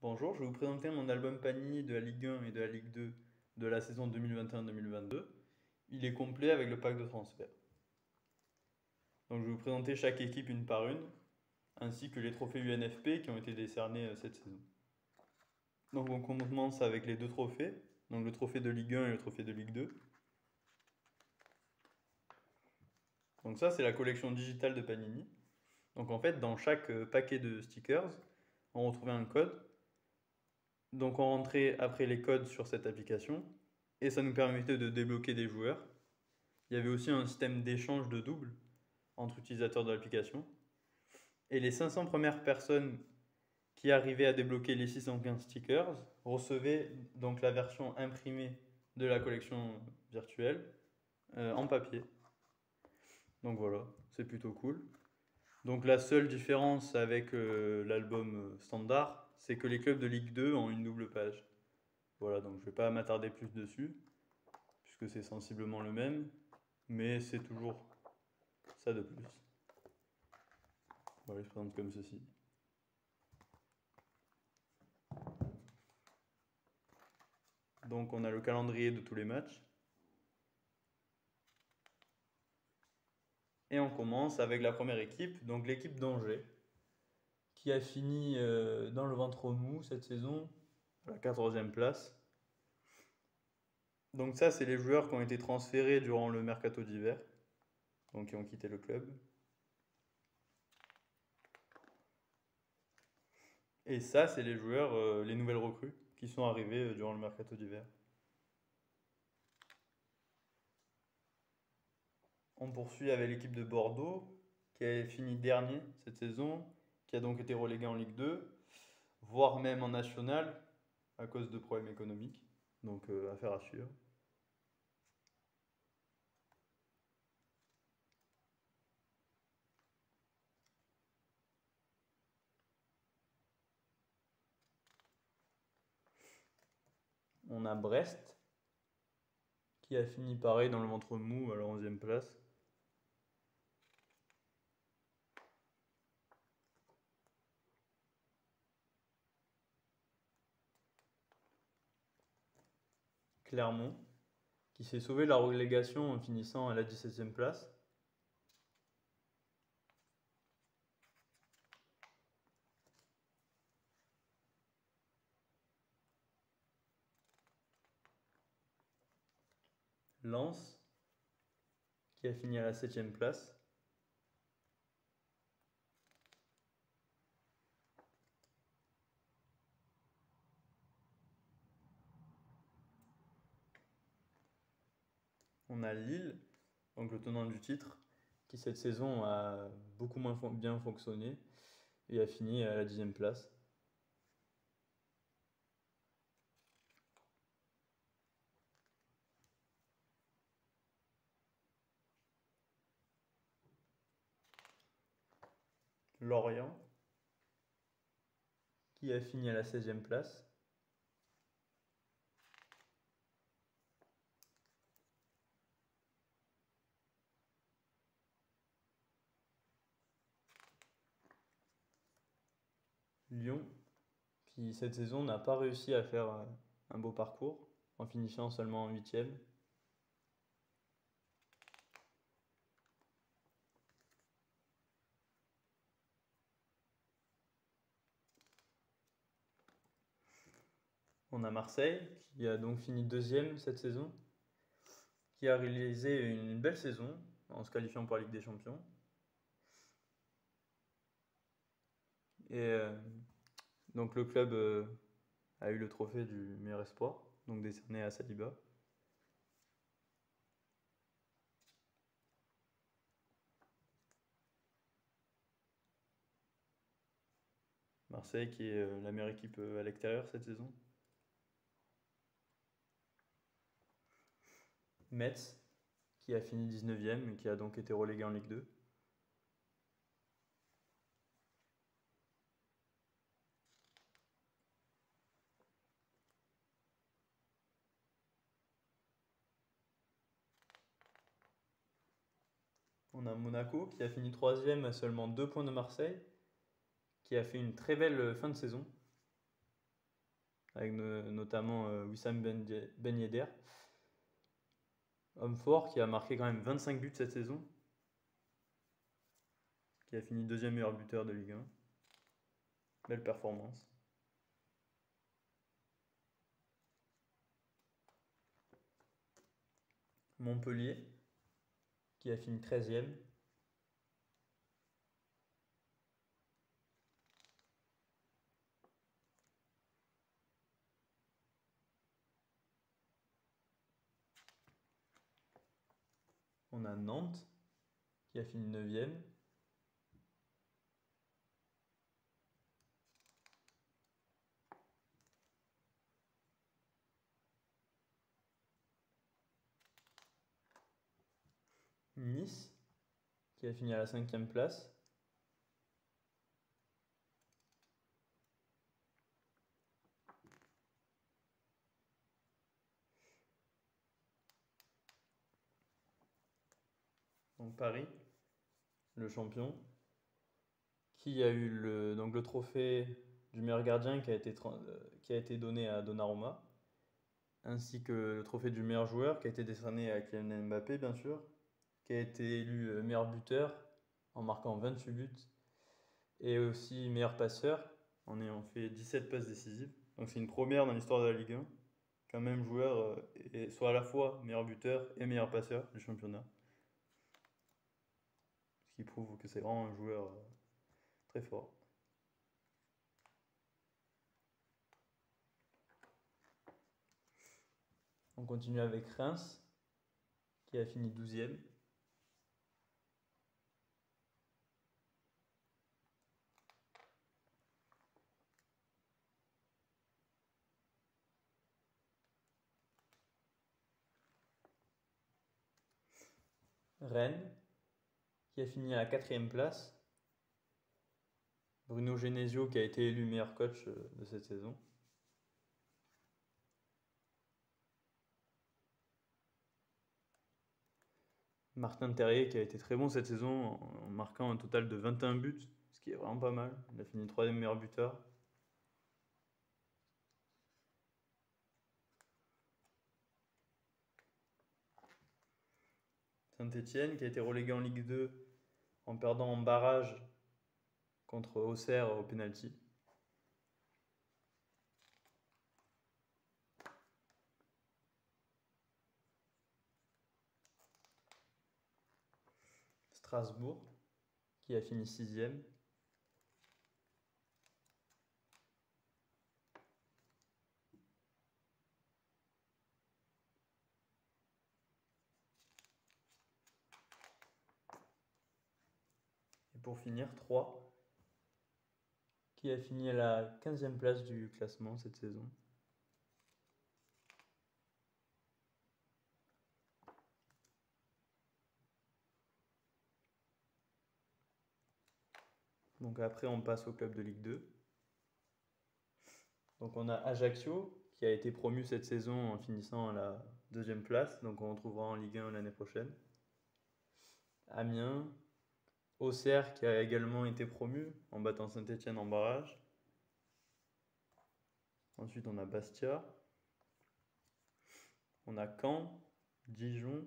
Bonjour, je vais vous présenter mon album Panini de la Ligue 1 et de la Ligue 2 de la saison 2021-2022. Il est complet avec le pack de transfert. Donc je vais vous présenter chaque équipe une par une, ainsi que les trophées UNFP qui ont été décernés cette saison. Donc on commence avec les deux trophées, donc le trophée de Ligue 1 et le trophée de Ligue 2. Donc ça c'est la collection digitale de Panini. Donc en fait dans chaque paquet de stickers, on retrouvait un code. Donc on rentrait après les codes sur cette application et ça nous permettait de débloquer des joueurs. Il y avait aussi un système d'échange de doubles entre utilisateurs de l'application. Et les 500 premières personnes qui arrivaient à débloquer les 615 stickers recevaient donc la version imprimée de la collection virtuelle en papier. Donc voilà, c'est plutôt cool. Donc la seule différence avec l'album standard, c'est que les clubs de Ligue 2 ont une double page. Voilà, donc je ne vais pas m'attarder plus dessus, puisque c'est sensiblement le même, mais c'est toujours ça de plus. Voilà, il se présente comme ceci. Donc on a le calendrier de tous les matchs. Et on commence avec la première équipe, donc l'équipe d'Angers, qui a fini dans le ventre mou cette saison, à la 14e place. Donc ça, c'est les joueurs qui ont été transférés durant le mercato d'hiver, donc qui ont quitté le club. Et ça, c'est les joueurs, les nouvelles recrues, qui sont arrivées durant le mercato d'hiver. On poursuit avec l'équipe de Bordeaux, qui a fini dernier cette saison, qui a donc été relégué en Ligue 2, voire même en National, à cause de problèmes économiques. Donc affaire à suivre. On a Brest, qui a fini pareil dans le ventre mou à la 11e place. Clermont, qui s'est sauvé de la relégation en finissant à la 17e place. Lens, qui a fini à la 7e place. On a Lille, donc le tenant du titre, qui cette saison a beaucoup moins bien fonctionné et a fini à la 10e place. Lorient, qui a fini à la 16e place. Lyon, qui cette saison n'a pas réussi à faire un beau parcours, en finissant seulement en 8e. On a Marseille, qui a donc fini deuxième cette saison, qui a réalisé une belle saison en se qualifiant pour la Ligue des Champions. Et donc le club a eu le trophée du meilleur espoir, donc décerné à Saliba. Marseille qui est la meilleure équipe à l'extérieur cette saison. Metz, qui a fini 19e et qui a donc été relégué en Ligue 2. On a Monaco qui a fini 3e à seulement 2 points de Marseille, qui a fait une très belle fin de saison. avec notamment Wissam Ben Yedder. Homme fort qui a marqué quand même 25 buts cette saison, qui a fini deuxième meilleur buteur de Ligue 1. Belle performance. Montpellier, qui a fini 13e. On a Nantes, qui a fini 9e. Nice, qui a fini à la 5e place. Donc Paris, le champion, qui a eu le trophée du meilleur gardien qui a été donné à Donnarumma, ainsi que le trophée du meilleur joueur qui a été décerné à Kylian Mbappé, bien sûr, qui a été élu meilleur buteur en marquant 28 buts, et aussi meilleur passeur en ayant fait 17 passes décisives. Donc c'est une première dans l'histoire de la Ligue 1 qu'un même joueur soit à la fois meilleur buteur et meilleur passeur du championnat. Ce qui prouve que c'est vraiment un joueur très fort. On continue avec Reims, qui a fini 12e. Rennes, qui a fini à la 4e place. Bruno Genesio, qui a été élu meilleur coach de cette saison. Martin Terrier, qui a été très bon cette saison en marquant un total de 21 buts, ce qui est vraiment pas mal. Il a fini 3e meilleur buteur. Saint-Etienne, qui a été relégué en Ligue 2 en perdant en barrage contre Auxerre au pénalty. Strasbourg, qui a fini 6e. Et pour finir, 3, qui a fini à la 15e place du classement cette saison. Donc après, on passe au club de Ligue 2. Donc on a Ajaccio, qui a été promu cette saison en finissant à la 2e place. Donc on retrouvera en Ligue 1 l'année prochaine. Amiens, Auxerre, qui a également été promu en battant Saint-Etienne en barrage. Ensuite, on a Bastia. On a Caen, Dijon,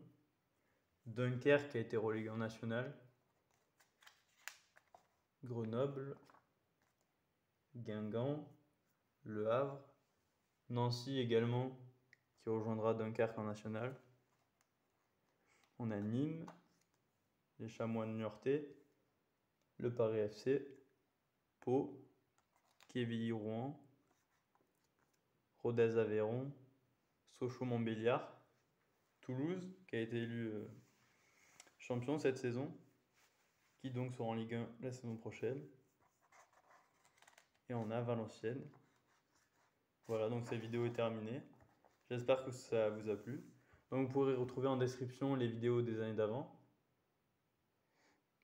Dunkerque, qui a été relégué en national. Grenoble, Guingamp, Le Havre, Nancy également, qui rejoindra Dunkerque en national. On a Nîmes, les Chamois de Niortais, le Paris FC, Pau, Quevilly-Rouen, Rodez-Aveyron, Sochaux-Montbéliard, Toulouse, qui a été élu champion cette saison, qui donc sera en Ligue 1 la saison prochaine. Et on a Valenciennes. Voilà, donc cette vidéo est terminée. J'espère que ça vous a plu. Donc vous pourrez retrouver en description les vidéos des années d'avant.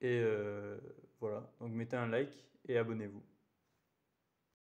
Et voilà, donc mettez un like et abonnez-vous.